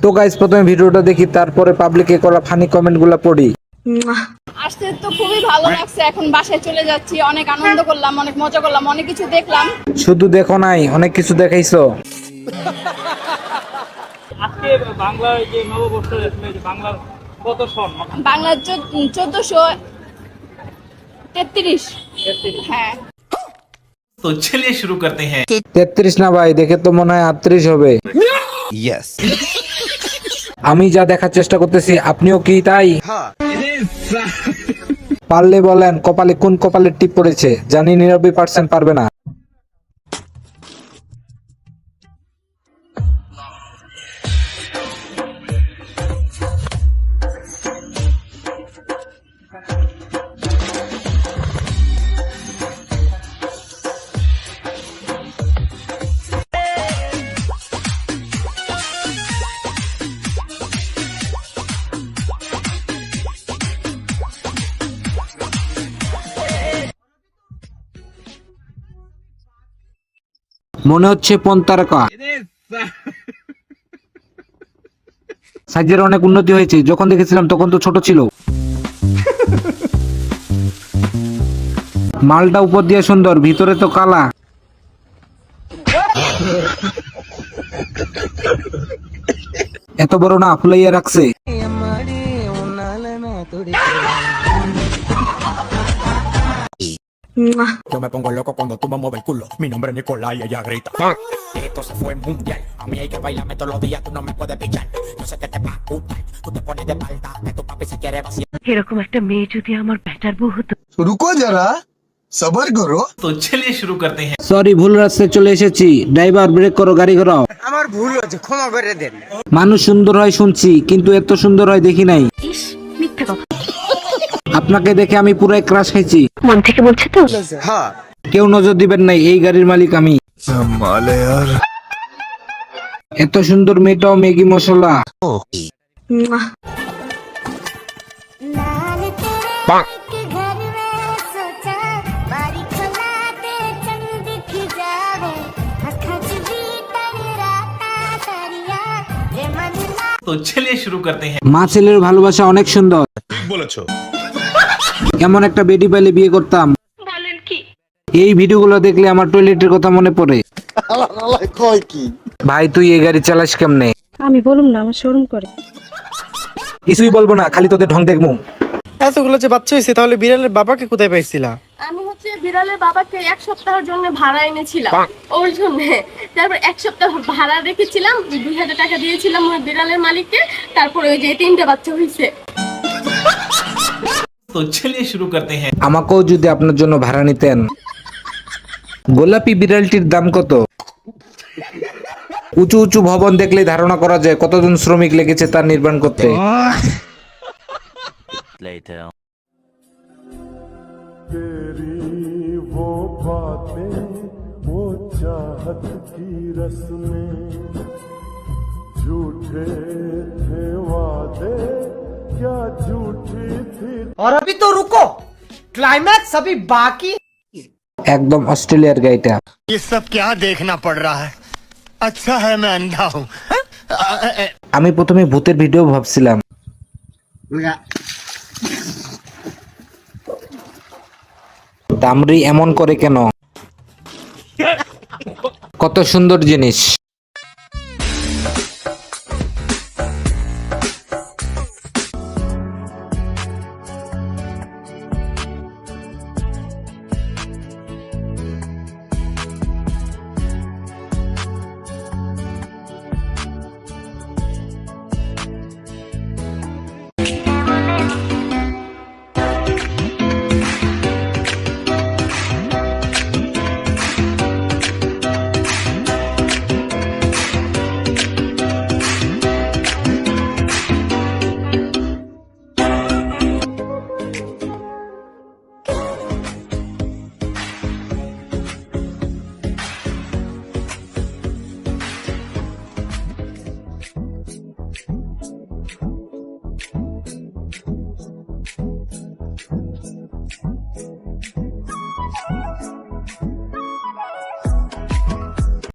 তো গাইস প্রথমে ভিডিওটা দেখি, তারপরে পাবলিকে করা ফানি কমেন্টগুলো পড়ি। আসতে তো খুবই ভালো লাগছে। এখন বাসায় চলে যাচ্ছি। অনেক আনন্দ করলাম, অনেক মজা করলাম, অনেক কিছু দেখলাম। শুধু দেখো নাই, অনেক কিছু দেখাইছো। আজকে বাংলার যে নববর্ষ, বাংলার কত সন? বাংলার 1433। হ্যাঁ, तो चलिए शुरू करते हैं। 33 না ভাই, দেখে তো মনে হয় 38 হবে। আমি যা দেখার চেষ্টা করতেছি, আপনিও কি তাই? পারলে বলেন কপালে কোন কপালের টিপ পড়েছে? জানি 99% পারবে না। মনে হচ্ছে পন্তারকা। সাইজের অনেক উন্নতি হয়েছে, যখন দেখেছিলাম তখন তো ছোট ছিল। মালটা উপর দিয়ে সুন্দর, ভিতরে তো কালা। এত বড় না, ফুলাইয়া রাখছে। Yo me pongo loco cuando tú me mueves el culo. Mi nombre es Nicolás y ella grita. Esto se fue mundial. A mí hay que bailarme todos los días. Tú no me puedes pillar. Yo sé que te va a gustar. Tú te pones de espalda. Que tu papi se quiere vaciar. এরকম একটা মেয়ে যদি আমার better বউ হতো। रुको जरा सबर करो। तो चलिए शुरू करते हैं। সরি, ভুল রাস্তায় চলে এসেছি। ড্রাইভার ব্রেক করো, গাড়ি ঘোরাও। আমার ভুল হয়েছে, ক্ষমা করে দেন। মানুষ সুন্দর হয় শুনছি, কিন্তু এত সুন্দর হয় দেখি নাই। ইস, মিথ্যা কথা। আপনাকে দেখে আমি পুরাই ক্রাশ খাইছি। মন থেকে বলছে তো? হ্যাঁ কেউ নজর দিবেন নাই, এই গাড়ির মালিক আমি। এত সুন্দর মেয়েটাও ম্যাগি মশলা। तो चलिए शुरू करते हैं। মা ছেলের ভালোবাসা অনেক সুন্দর। বলেছো। এমন একটা বেডি পাইলে বিয়ে করতাম। বলেন কি? এই ভিডিওগুলো দেখলে আমার টয়লেটের কথা মনে পড়ে। ভাই তুই এই গাড়ি চালাস কেমনে? আমি বলুম না, আমার শোরুম করে। কিছুই বলবো না, খালি তোদের ঢং দেখবো। এতগুলো যে বাচ্চা হয়েছে, তাহলে বিড়ালের বাবাকে কোথায় পাইছিলা? আমি হচ্ছে বিড়ালের বাবাকে 1 সপ্তাহের জন্য ভাড়া এনেছিলাম, ওর জন্য। তারপর 1 সপ্তাহ ভাড়া রেখেছিলাম, 2000 টাকা দিয়েছিলাম ওই বিড়ালের মালিককে। তারপর ওই যে 3টে বাচ্চা হয়েছে। तो चलिए शुरू करते हैं। আমাকেও যদি আপনার জন্য ভাড়া নিতেন। গোলাপি বিড়ালটির দাম কত? উঁচু উঁচু ভবন দেখলে ধারণা করা যায় কতজন শ্রমিক লেগেছে তার নির্মাণ করতে। और अभी तो रुको, क्लाइमैक्स अभी बाकी। একদম অস্ট্রেলিয়ার গাড়িটা। ये सब क्या देखना पड़ रहा है? अच्छा है मैं अंधा हूँ। আমি প্রথমে ভূতের ভিডিও ভাবছিলাম। দামরি এমন করে কেন? কত সুন্দর জিনিস।